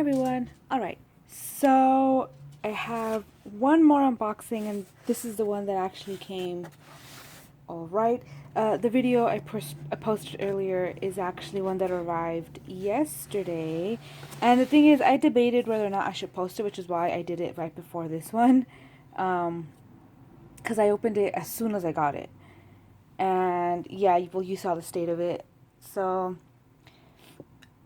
everyone. Alright, so I have one more unboxing, and this is the one that actually came alright. The video I posted earlier is actually one that arrived yesterday. And the thing is, I debated whether or not I should post it, which is why I did it right before this one. Because I opened it as soon as I got it. And yeah, well, you saw the state of it. So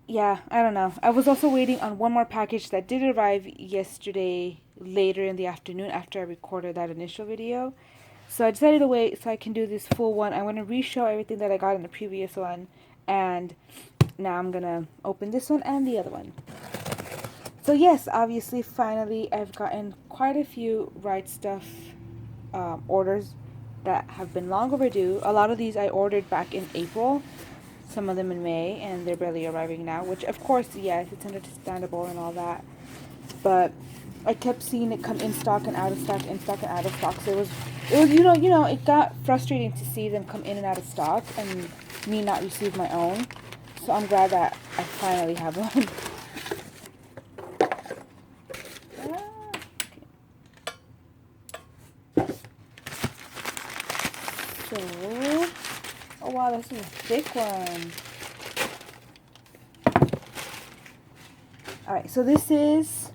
yeah, I don't know. I was also waiting on one more package that did arrive yesterday later in the afternoon after I recorded that initial video. So I decided to wait so I can do this full one. I'm going to re-show everything that I got in the previous one. And now I'm going to open this one and the other one. So yes, obviously, finally, I've gotten quite a few Right Stuff orders that have been long overdue. A lot of these I ordered back in April. Some of them in May, and they're barely arriving now, which of course, yes, it's understandable and all that, but I kept seeing it come in stock and out of stock, in stock and out of stock, so it was it got frustrating to see them come in and out of stock and me not receive my own. So I'm glad that I finally have one. So, oh wow, this is a thick one. Alright, so this is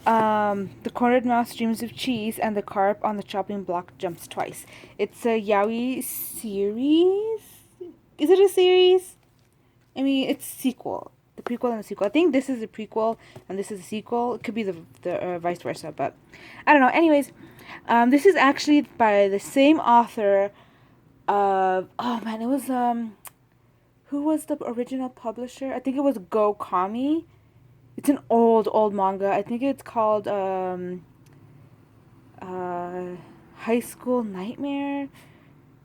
The Cornered Mouse Dreams of Cheese and the Carp on the Chopping Block Jumps Twice. It's a Yaoi series? Is it a series? I mean, it's a sequel. The prequel and the sequel. I think this is a prequel and this is a sequel. It could be the vice versa, but I don't know. Anyways, this is actually by the same author of, oh man, it was, who was the original publisher? I think it was Go Kami. It's an old manga. I think it's called High School Nightmare.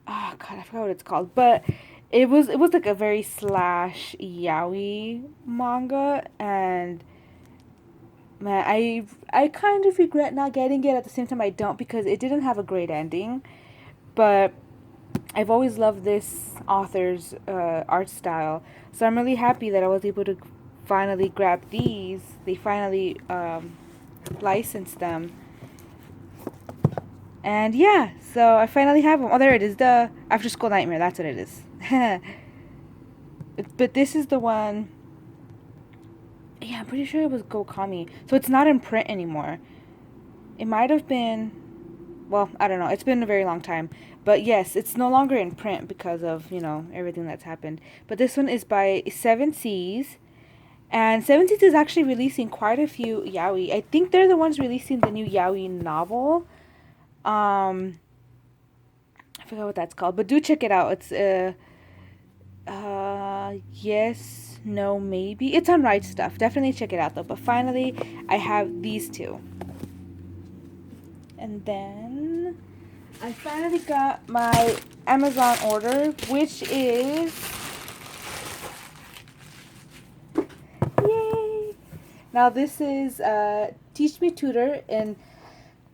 Oh god, I forgot what it's called. But it was like a very slash yaoi manga, and man, I kind of regret not getting it. At the same time, I don't, because it didn't have a great ending. But I've always loved this author's art style, so I'm really happy that I was able to finally grab these. They finally licensed them, and yeah, so I finally have them. Oh, there it is, the After School Nightmare. That's what it is. But this is the one. Yeah, I'm pretty sure it was Gokami. So it's not in print anymore. It might have been, well, I don't know. It's been a very long time. But yes, it's no longer in print because of, everything that's happened. But this one is by Seven Seas. And Seven Seas is actually releasing quite a few yaoi. I think they're the ones releasing the new yaoi novel. I forgot what that's called, but do check it out. It's yes, no, maybe. It's on Right Stuff. Definitely check it out though. But finally, I have these two. And then I finally got my Amazon order, which is, yay! Now this is Teach Me Tutor, and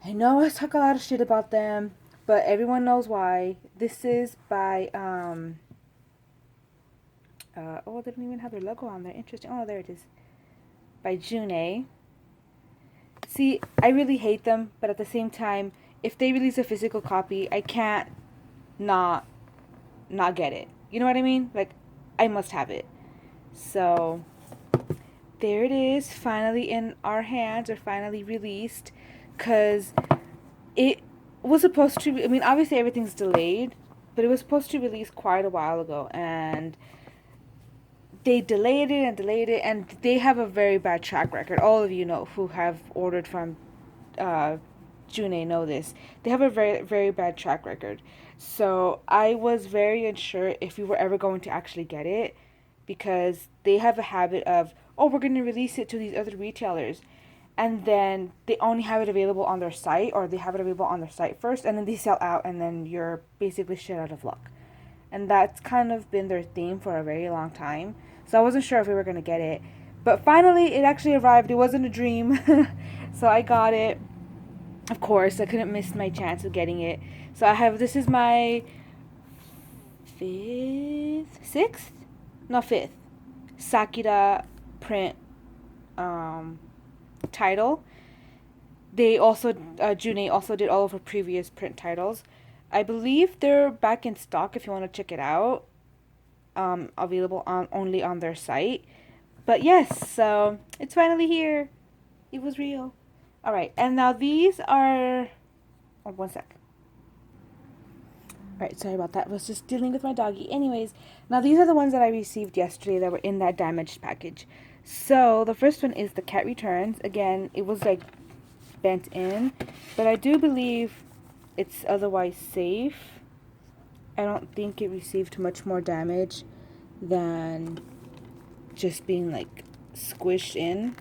I know I talk a lot of shit about them, but everyone knows why. This is by oh, they don't even have their logo on there. Interesting. Oh, there it is. By June. See, I really hate them, but at the same time, if they release a physical copy, I can't not get it. You know what I mean? Like, I must have it. So there it is, finally in our hands, or finally released, because it was supposed to, I mean, obviously everything's delayed, but it was supposed to release quite a while ago, and they delayed it, and they have a very bad track record. All of you know who have ordered from June know this. They have a very, very bad track record. So I was very unsure if we were ever going to actually get it, because they have a habit of, oh, we're going to release it to these other retailers, and then they only have it available on their site, or they have it available on their site first, and then they sell out, and then you're basically shit out of luck. And that's kind of been their theme for a very long time. So I wasn't sure if we were going to get it. But finally, it actually arrived. It wasn't a dream. So I got it. Of course, I couldn't miss my chance of getting it. So I have, this is my fifth Sakura print title. They also, June also did all of her previous print titles. I believe they're back in stock if you want to check it out. Available only on their site. But yes, so it's finally here. It was real. All right, and now these are. Oh, one sec. All right, sorry about that. I was just dealing with my doggy. Anyways, now these are the ones that I received yesterday that were in that damaged package. So the first one is the Cat Returns. Again, it was like bent in, but I do believe it's otherwise safe. I don't think it received much more damage than just being like squished in.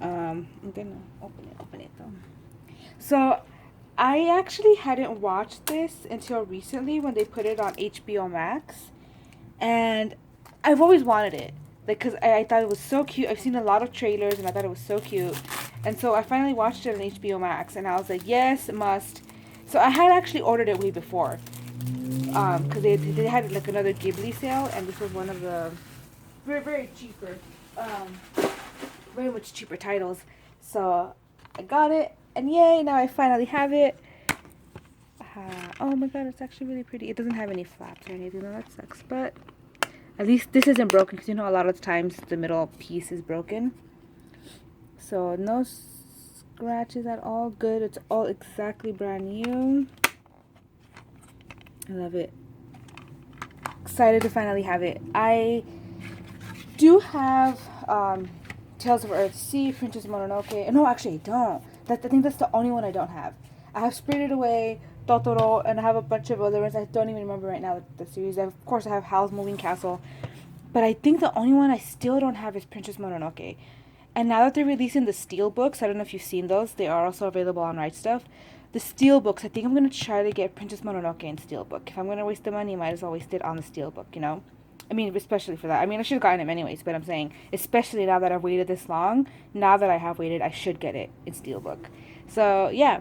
I'm gonna open it though. So I actually hadn't watched this until recently when they put it on HBO Max, and I've always wanted it, like, because I thought it was so cute. I've seen a lot of trailers and I thought it was so cute, and so I finally watched it on HBO Max and I was like, yes, must. So I had actually ordered it way before, because they had like another Ghibli sale, and this was one of the very cheaper, very much cheaper titles. So I got it, and yay, now I finally have it. Oh my god, it's actually really pretty. It doesn't have any flaps or anything, though, that sucks, but at least this isn't broken, because you know a lot of times the middle piece is broken. So no scratches at all, good. It's all exactly brand new. I love it. Excited to finally have it. I do have Tales of Earthsea, Princess Mononoke. No, actually I don't. I think that's the only one I don't have. I have Spirited Away, Totoro, and I have a bunch of other ones. I don't even remember right now the series. Of course, I have Howl's Moving Castle. But I think the only one I still don't have is Princess Mononoke. And now that they're releasing the steel books, I don't know if you've seen those. They are also available on Right Stuff. The steel books, I think I'm going to try to get Princess Mononoke in steel book. If I'm going to waste the money, I might as well waste it on the steel book, you know? I mean, especially for that. I mean, I should have gotten him anyways, but I'm saying, especially now that I've waited this long, now that I have waited, I should get it in steelbook. So, yeah,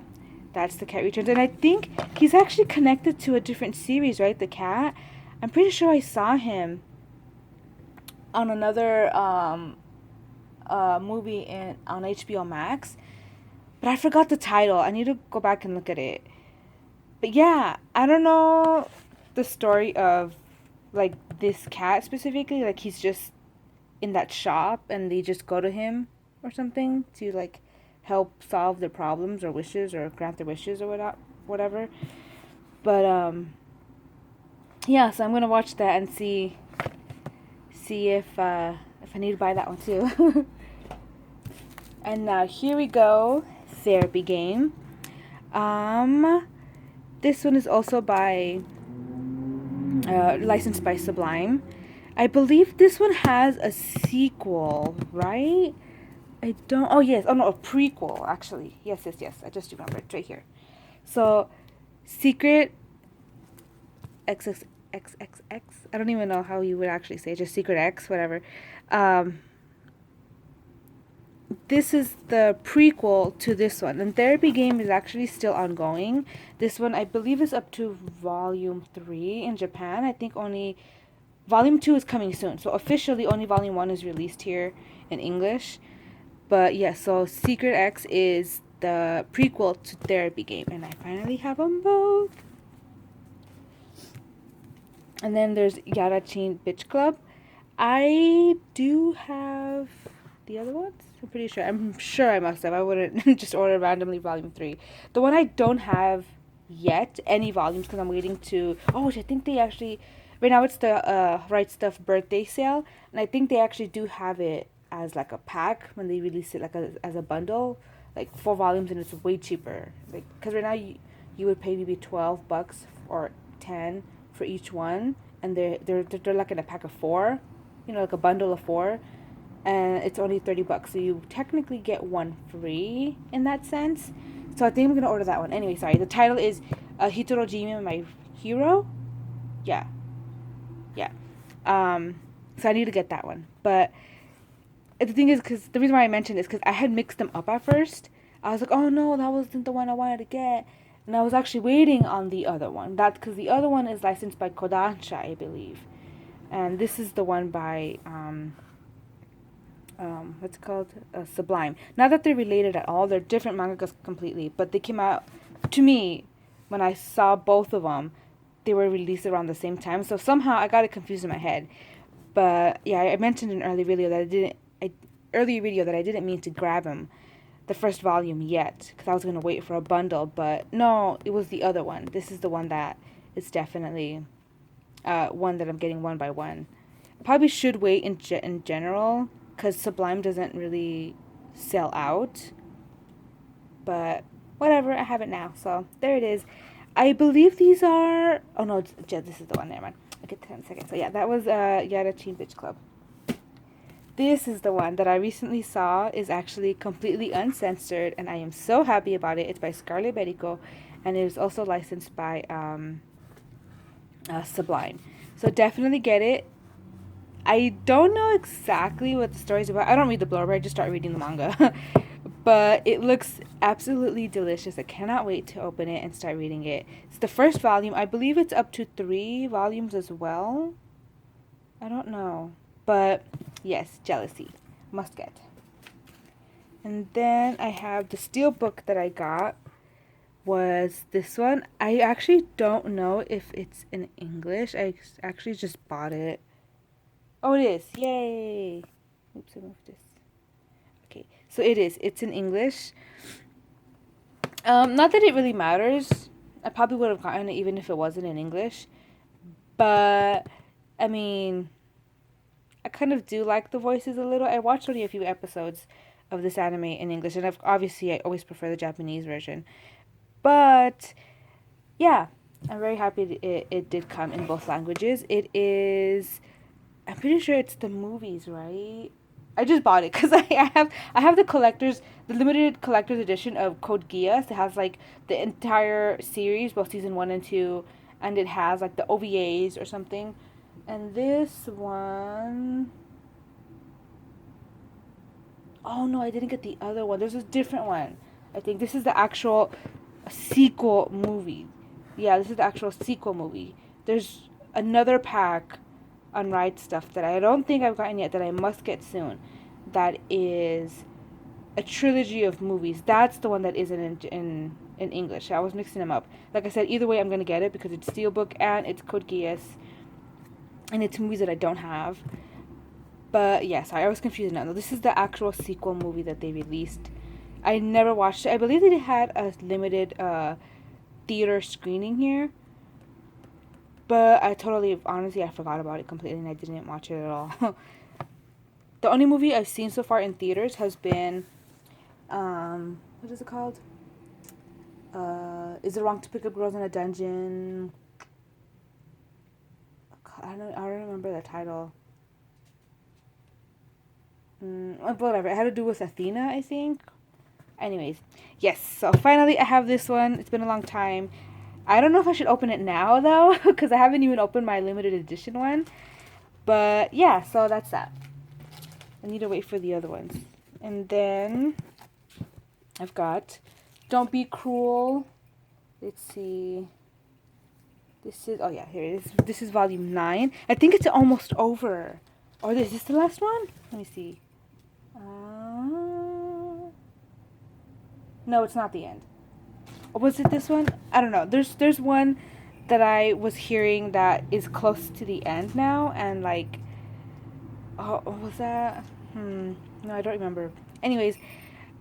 that's the Cat Returns. And I think he's actually connected to a different series, right? The cat. I'm pretty sure I saw him on another movie on HBO Max, but I forgot the title. I need to go back and look at it. But yeah, I don't know the story of like this cat specifically. Like he's just in that shop and they just go to him or something to like help solve their problems or wishes or grant their wishes or whatever. But yeah, so I'm gonna watch that and see if I need to buy that one too. And now here we go, Therapy Game. This one is also by licensed by Sublime. I believe this one has a sequel, right? I don't. Oh yes. Oh no, a prequel actually. Yes. I just remembered right here. So, Secret XXXX. I don't even know how you would actually say it, just Secret X, whatever. This is the prequel to this one. And Therapy Game is actually still ongoing. This one, I believe, is up to Volume 3 in Japan. I think only Volume 2 is coming soon. So officially, only Volume 1 is released here in English. But yeah, so Secret X is the prequel to Therapy Game. And I finally have them both. And then there's Yarachin Bitch Club. I do have the other ones. I'm sure I must have. I wouldn't just order randomly Volume 3. The one I don't have yet, any volumes, because I'm waiting to... Oh, which I think they actually... Right now it's the Right Stuff birthday sale. And I think they actually do have it as like a pack when they release it like as a bundle. Like 4 volumes, and it's way cheaper. Like, because right now you would pay maybe $12 or 10 for each one. And they're like in a pack of 4. You know, like a bundle of 4. And it's only $30, so you technically get one free in that sense. So I think I'm gonna order that one. Anyway, sorry. The title is Hitorojime, My Hero. Yeah. So I need to get that one. But the thing is, because the reason why I mentioned this, because I had mixed them up at first. I was like, oh no, that wasn't the one I wanted to get, and I was actually waiting on the other one. That's because the other one is licensed by Kodansha, I believe, and this is the one by what's it called? Sublime. Not that they're related at all. They're different mangakas completely, but they came out, to me, when I saw both of them, they were released around the same time. So somehow I got it confused in my head. But yeah, I mentioned in an earlier video that I didn't mean to grab them, the first volume yet, because I was gonna wait for a bundle. But no, it was the other one. This is the one that is definitely one that I'm getting one by one. I probably should wait in general, because Sublime doesn't really sell out. But whatever, I have it now, so there it is. I believe these are. Oh no, this is the one. Never mind. I'll get 10 seconds. So yeah, that was Yarachin Bitch Club. This is the one that I recently saw is actually completely uncensored, and I am so happy about it. It's by Scarlet Berico, and it is also licensed by Sublime. So definitely get it. I don't know exactly what the story's about. I don't read the blurb. I just start reading the manga. But it looks absolutely delicious. I cannot wait to open it and start reading it. It's the first volume. I believe it's up to 3 volumes as well. I don't know. But yes, Jealousy. Must get. And then I have the steel book that I got. Was this one. I actually don't know if it's in English. I actually just bought it. Oh, it is. Yay. Oops, I moved this. Okay, so it is. It's in English. Not that it really matters. I probably would have gotten it even if it wasn't in English. But, I mean, I kind of do like the voices a little. I watched only a few episodes of this anime in English, and obviously I always prefer the Japanese version. But, yeah, I'm very happy it did come in both languages. It is, I'm pretty sure it's the movies, right? I just bought it because I have the limited collector's edition of Code Geass. It has like the entire series, both season 1 and 2, and it has like the OVAs or something. And this one, oh no, I didn't get the other one. There's a different one. I think this is the actual sequel movie. Yeah, this is the actual sequel movie. There's another pack unread stuff that I don't think I've gotten yet that I must get soon. That is a trilogy of movies. That's the one that isn't in English. I was mixing them up. Like I said, either way I'm going to get it because it's Steelbook and it's Code Geass. And it's movies that I don't have. But yeah, sorry, I was confused now. This is the actual sequel movie that they released. I never watched it. I believe they had a limited theater screening here. But honestly, I forgot about it completely and I didn't watch it at all. The only movie I've seen so far in theaters has been, what is it called? Is It Wrong to Pick Up Girls in a Dungeon? I don't remember the title. Whatever. It had to do with Athena, I think. Anyways, yes. So finally, I have this one. It's been a long time. I don't know if I should open it now, though, because I haven't even opened my limited edition one. But, yeah, so that's that. I need to wait for the other ones. And then I've got Don't Be Cruel. Let's see. This is, oh yeah, here it is. This is volume 9. I think it's almost over. Or is this the last one? Let me see. No, it's not the end. Or was it this one? I don't know. There's one that I was hearing that is close to the end now, and like, oh, was that? No, I don't remember. Anyways,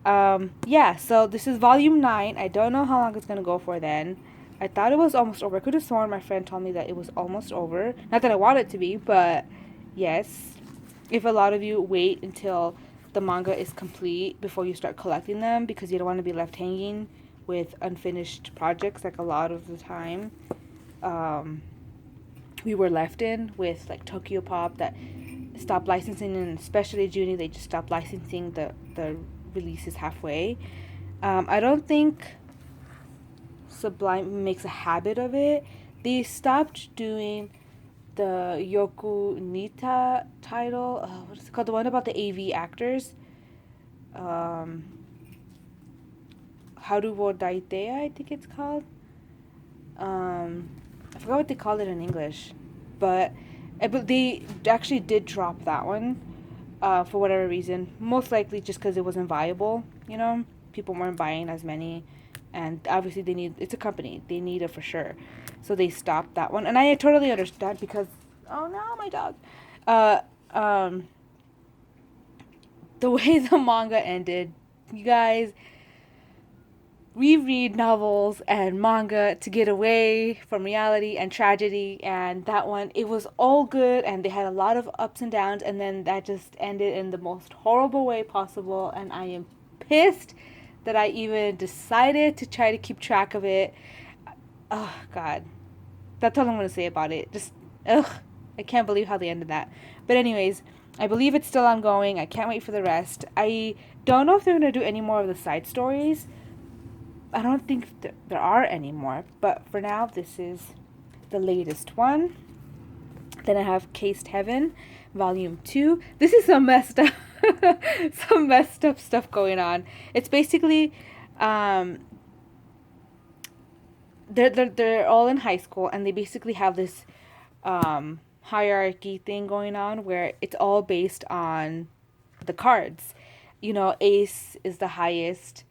yeah. So this is volume 9. I don't know how long it's gonna go for then. I thought it was almost over. I could have sworn my friend told me that it was almost over. Not that I want it to be, but yes. If a lot of you wait until the manga is complete before you start collecting them because you don't want to be left hanging with unfinished projects like a lot of the time we were left in with like Tokyo Pop that stopped licensing, and especially Junie, they just stopped licensing the releases halfway. I don't think Sublime makes a habit of it. They stopped doing the Yoku Nita title. What is it called? The one about the AV actors. Haru wo Daite, I think it's called. I forgot what they called it in English, but they actually did drop that one. for whatever reason. Most likely just because it wasn't viable, you know? People weren't buying as many. And obviously it's a company. They need it for sure. So they stopped that one. And I totally understand because, oh no, my dog. Uh, um, the way the manga ended, you guys, we read novels and manga to get away from reality and tragedy, and that one, it was all good and they had a lot of ups and downs, and then that just ended in the most horrible way possible, and I am pissed that I even decided to try to keep track of it. Oh god, that's all I'm gonna say about it. Just ugh, I can't believe how they ended that. But anyways, I believe it's still ongoing. I can't wait for the rest. I don't know if they're gonna do any more of the side stories. I don't think there are any more, but for now, this is the latest one. Then I have Caste Heaven, Volume 2. This is some messed up, some messed up stuff going on. It's basically, they're all in high school, and they basically have this hierarchy thing going on where it's all based on the cards. You know, Ace is the highest,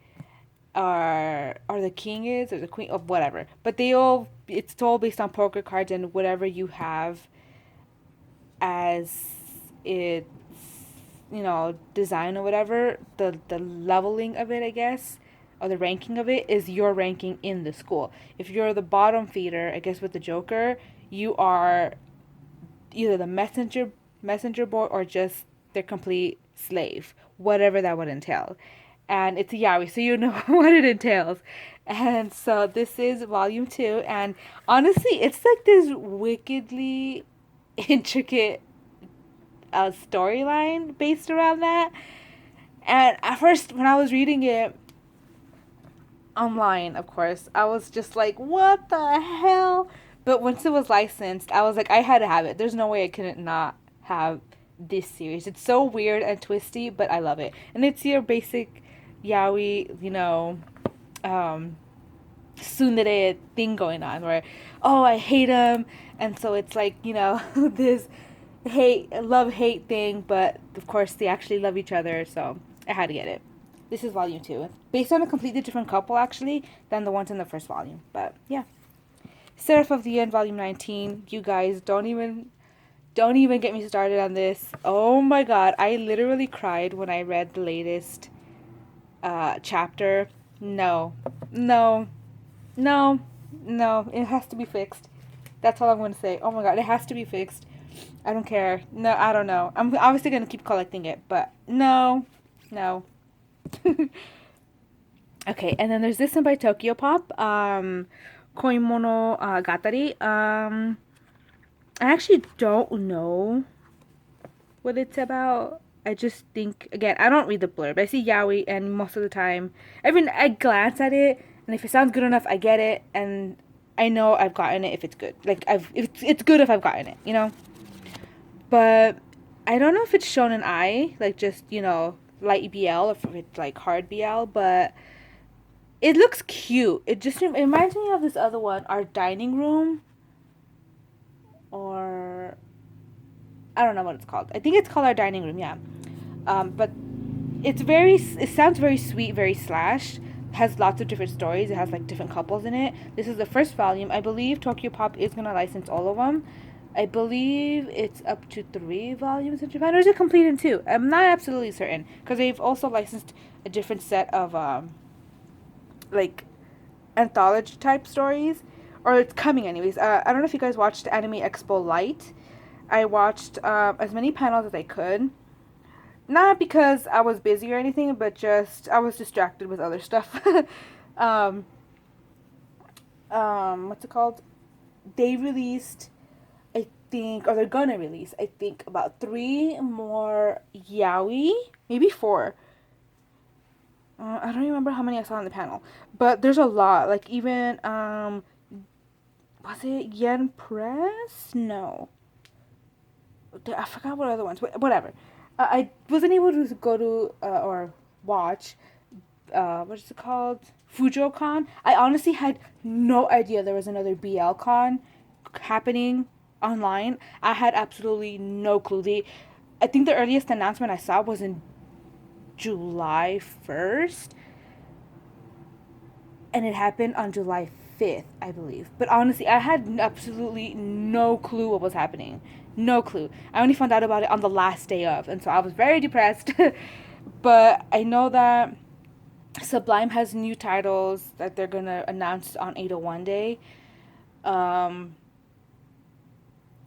or the king is, or the queen, of whatever. But it's all based on poker cards, and whatever you have as its, design or whatever, the leveling of it, I guess, or the ranking of it is your ranking in the school. If you're the bottom feeder, I guess with the Joker, you are either the messenger boy or just their complete slave, whatever that would entail. And it's a yaoi, so you know what it entails. And so this is volume 2, and honestly, it's like this wickedly intricate storyline based around that. And at first, when I was reading it online, of course, I was just like, what the hell? But once it was licensed, I was like, I had to have it. There's no way I couldn't not have this series. It's so weird and twisty, but I love it. And it's your basic yaoi, tsundere thing going on where, oh, I hate him, and so it's like, this love-hate thing, but of course they actually love each other, so I had to get it. This is volume 2. It's based on a completely different couple, actually, than the ones in the first volume, but yeah. Seraph of the End, volume 19. You guys, don't even get me started on this. Oh my god, I literally cried when I read the latest chapter. No, it has to be fixed. That's all I'm going to say. Oh my god, it has to be fixed. I don't care. No, I don't know. I'm obviously going to keep collecting it, but no. Okay, and then there's this one by Tokyo Pop, Koimonogatari. I actually don't know what it's about. I just think, again, I don't read the blurb. I see yaoi, and most of the time, I glance at it, and if it sounds good enough, I get it, and I know I've gotten it if it's good. Like, it's good if I've gotten it, But I don't know if it's shonen ai, like just, light BL, or if it's like hard BL, but it looks cute. It reminds me of this other one, Our Dining Room, or I don't know what it's called. I think it's called Our Dining Room, yeah. But it sounds very sweet, very slash. Has lots of different stories. It has like different couples in it. This is the first volume. I believe Tokyo Pop is gonna license all of them. I believe it's up to 3 volumes in Japan, or is it complete in 2? I'm not absolutely certain, because they've also licensed a different set of like anthology type stories, or it's coming anyways. I don't know if you guys watched Anime Expo Light. I watched as many panels as I could. Not because I was busy or anything, but just I was distracted with other stuff. What's it called? They released, I think, or they're gonna release, I think, about 3 more yaoi, maybe 4. I don't remember how many I saw on the panel, but there's a lot. Like even was it Yen Press? No, I forgot what other ones. Whatever. I wasn't able to go to or watch. What is it called? FujoCon. I honestly had no idea there was another BL con happening online. I had absolutely no clue. I think the earliest announcement I saw was in July 1st, and it happened on July 5th, I believe. But honestly, I had absolutely no clue what was happening. No clue. I only found out about it on the last day of, and so I was very depressed. But I know that Sublime has new titles that they're gonna announce on 801 Day. Um,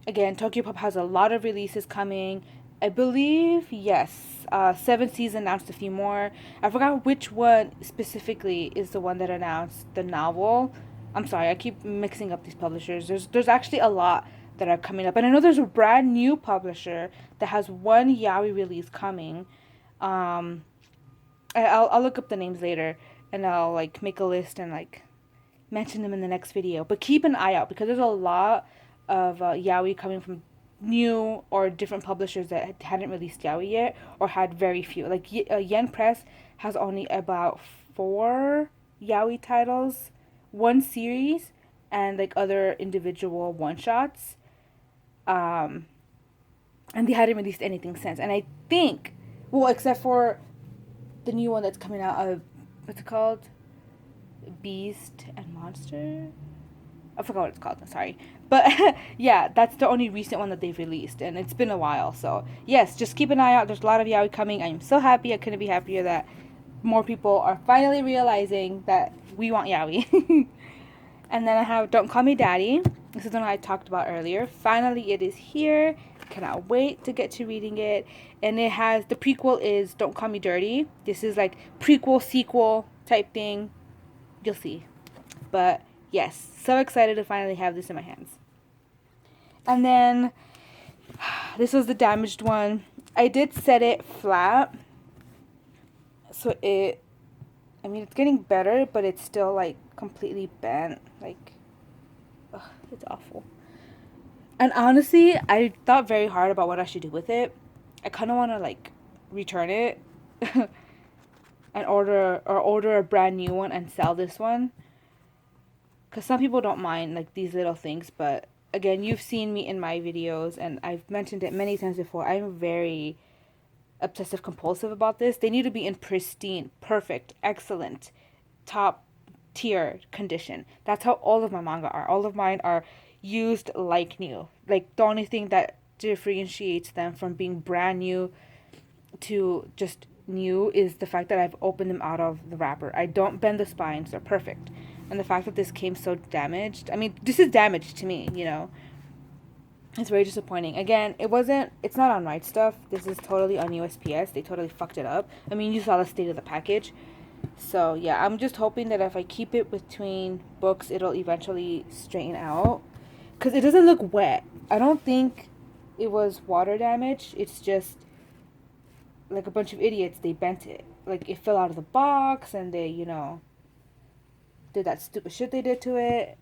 Again, Tokyo Pop has a lot of releases coming. I believe, yes, Seven Seas announced a few more. I forgot which one specifically is the one that announced the novel. I'm sorry, I keep mixing up these publishers. There's actually a lot that are coming up, and I know there's a brand new publisher that has one yaoi release coming. Um, I'll look up the names later, and I'll like make a list and like mention them in the next video. But keep an eye out because there's a lot of yaoi coming from new or different publishers that hadn't released yaoi yet or had very few. Like Yen Press has only about 4 yaoi titles, one series, and like other individual one shots. Um, and they hadn't released anything since. And I think, well, except for the new one that's coming out of, what's it called? Beast and Monster? I forgot what it's called. I'm sorry. But yeah, that's the only recent one that they've released. And it's been a while. So yes, just keep an eye out. There's a lot of yaoi coming. I'm so happy. I couldn't be happier that more people are finally realizing that we want yaoi. And then I have Don't Call Me Daddy. This is the one I talked about earlier. Finally, it is here. Cannot wait to get to reading it. And it has, the prequel is Don't Call Me Dirty. This is like prequel, sequel type thing. You'll see. But yes, so excited to finally have this in my hands. And then this was the damaged one. I did set it flat. So it's getting better, but it's still like completely bent. Like, ugh, it's awful. And honestly, I thought very hard about what I should do with it. I kind of want to like return it and order a brand new one and sell this one. Because some people don't mind like these little things, but again, you've seen me in my videos and I've mentioned it many times before. I'm very obsessive compulsive about this. They need to be in pristine, perfect, excellent, top tier condition. That's how all of my manga are. All of mine are used like new. Like the only thing that differentiates them from being brand new to just new is the fact that I've opened them out of the wrapper. I don't bend the spines. They're perfect. And the fact that this came so damaged, I mean, this is damaged to me, you know. It's very disappointing. Again, it's not on Right Stuff. This is totally on USPS. They totally fucked it up. I mean, you saw the state of the package. So, yeah, I'm just hoping that if I keep it between books, it'll eventually straighten out. Because it doesn't look wet. I don't think it was water damage. It's just, like a bunch of idiots, they bent it. Like, it fell out of the box, and they, you know, did that stupid shit they did to it.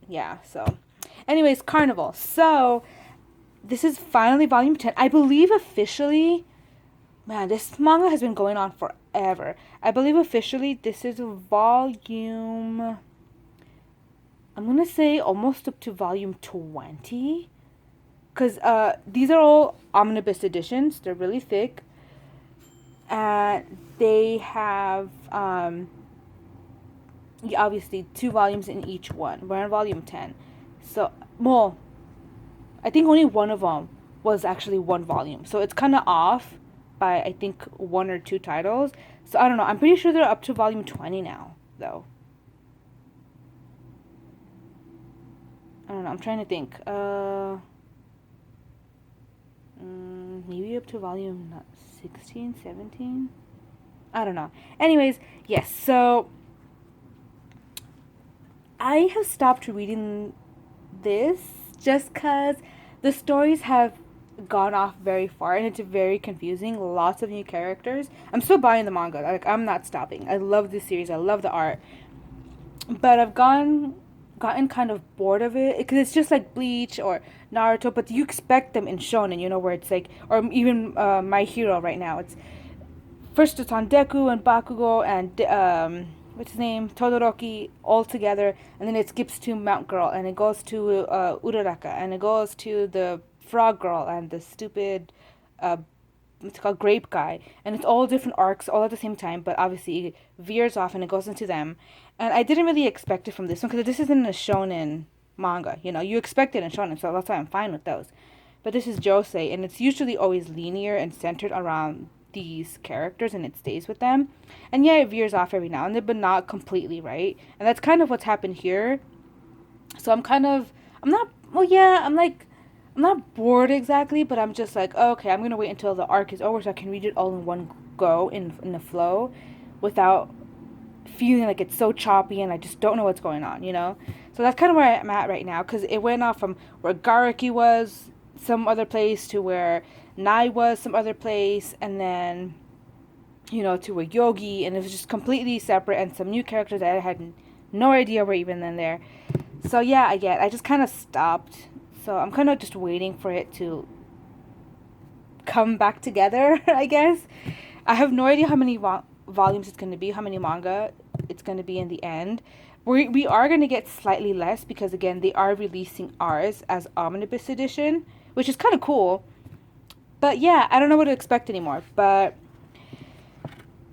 Yeah, so. Anyways, Carnival. So, this is finally volume 10. I believe officially, man, this manga has been going on forever. I believe officially this is volume, I'm going to say almost up to volume 20. Because these are all omnibus editions. They're really thick. And they have, obviously, 2 volumes in each one. We're on volume 10. So, well, I think only one of them was actually 1 volume. So it's kind of off by, I think, 1 or 2 titles. So I don't know. I'm pretty sure they're up to volume 20 now, though. I don't know. I'm trying to think. Maybe up to volume 16, 17? I don't know. Anyways, yes. So I have stopped reading this just because the stories have gone off very far and it's very confusing. Lots of new characters. I'm still buying the manga. Like, I'm not stopping. I love this series. I love the art. But I've gotten kind of bored of it because it's just like Bleach or Naruto, but you expect them in shonen, you know, where it's like, or even My Hero right now. It's first it's on Deku and Bakugo and what's his name, Todoroki, all together, and then it skips to Mount Girl, and it goes to Uraraka, and it goes to the Frog Girl and the stupid it's called Grape Guy, and it's all different arcs all at the same time, but obviously it veers off and it goes into them. And I didn't really expect it from this one because this isn't a shonen manga. You know, you expect it in shonen, so that's why I'm fine with those. But this is josei, and it's usually always linear and centered around these characters, and it stays with them. And yeah, it veers off every now and then, but not completely, right? And that's kind of what's happened here. So I'm not, well, yeah, I'm not bored exactly, but I'm just like, oh, okay, I'm gonna wait until the arc is over so I can read it all in one go in the flow, without feeling like it's so choppy and I just don't know what's going on, you know. So that's kind of where I'm at right now, because it went off from where Garaki was some other place to where Nai was some other place, and then, you know, to where Yogi, and it was just completely separate, and some new characters that I had no idea were even in there. So yeah, I just kind of stopped. So I'm kind of just waiting for it to come back together, I guess. I have no idea how many volumes it's going to be, how many manga it's going to be in the end. We are going to get slightly less because, again, they are releasing ours as Omnibus edition, which is kind of cool. But yeah, I don't know what to expect anymore. But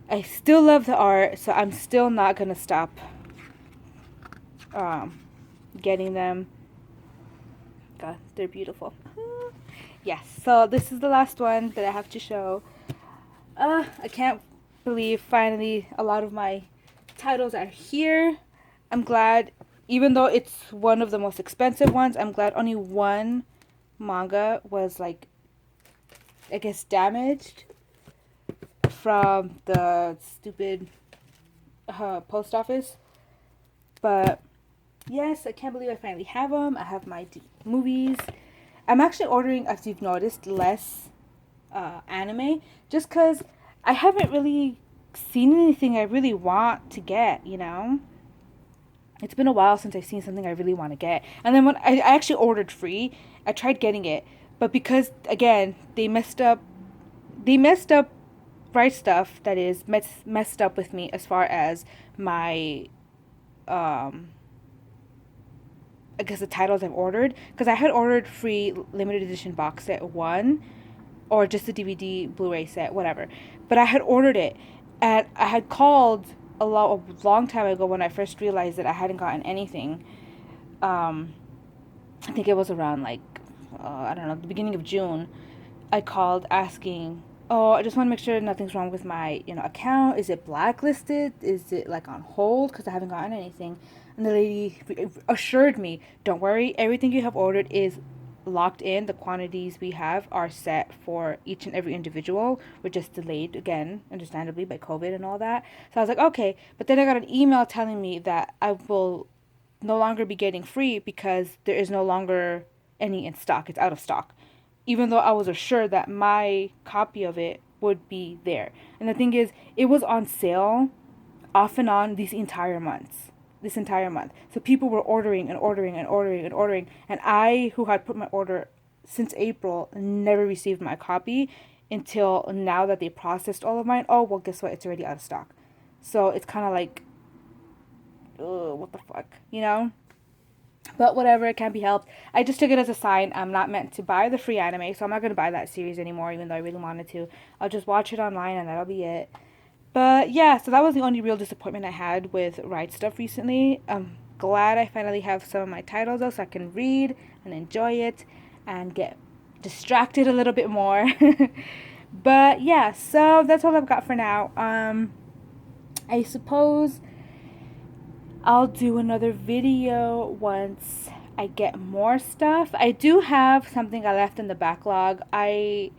I still love the art, so I'm still not going to stop getting them. God, they're beautiful. Yes, so this is the last one that I have to show. I can't believe finally a lot of my titles are here. I'm glad, even though it's one of the most expensive ones, I'm glad only one manga was, like, I guess, damaged from the stupid post office. But yes, I can't believe I finally have them. I have my movies. I'm actually ordering, as you've noticed, less anime, just because I haven't really seen anything I really want to get, you know? It's been a while since I've seen something I really want to get. And then when I actually ordered free, I tried getting it, but because, again, they messed up Right Stuff, that is, messed up with me as far as my, I guess, the titles I've ordered, because I had ordered free limited edition box set 1, or just the DVD Blu-ray set, whatever. But I had ordered it, and I had called a long time ago when I first realized that I hadn't gotten anything. I think it was around, like, I don't know, the beginning of June. I called asking, oh, I just want to make sure nothing's wrong with my, you know, account. Is it blacklisted? Is it, like, on hold? Because I haven't gotten anything. And the lady assured me, don't worry, everything you have ordered is locked in. The quantities we have are set for each and every individual. We're just delayed, again, understandably, by COVID and all that. So I was like, okay. But then I got an email telling me that I will no longer be getting free because there is no longer any in stock. It's out of stock. Even though I was assured that my copy of it would be there. And the thing is, it was on sale off and on this entire month. So people were ordering and ordering and ordering and ordering. And I, who had put my order since April, never received my copy until now that they processed all of mine. Oh, well, guess what? It's already out of stock. So it's kind of like, ugh, what the fuck, you know? But whatever, it can't be helped. I just took it as a sign I'm not meant to buy the free anime, so I'm not going to buy that series anymore, even though I really wanted to. I'll just watch it online and that'll be it. But yeah, so that was the only real disappointment I had with Right Stuff recently. I'm glad I finally have some of my titles though, so I can read and enjoy it and get distracted a little bit more. But yeah, so that's all I've got for now. I suppose I'll do another video once I get more stuff. I do have something I left in the backlog. I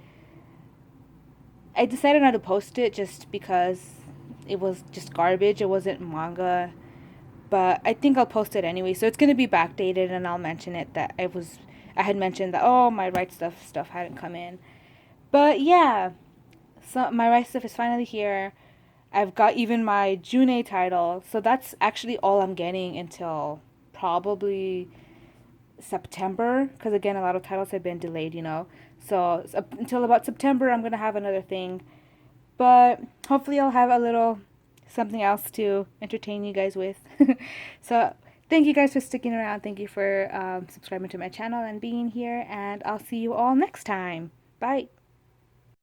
decided not to post it just because it was just garbage. It wasn't manga. But I think I'll post it anyway. So it's going to be backdated, and I'll mention it that I had mentioned that, oh, my Right stuff hadn't come in. But yeah, so my Right Stuff is finally here. I've got even my June title. So that's actually all I'm getting until probably September, because again, a lot of titles have been delayed, you know. So until about September, I'm gonna have another thing, but hopefully I'll have a little something else to entertain you guys with. So thank you guys for sticking around. Thank you for subscribing to my channel and being here, and I'll see you all next time. Bye.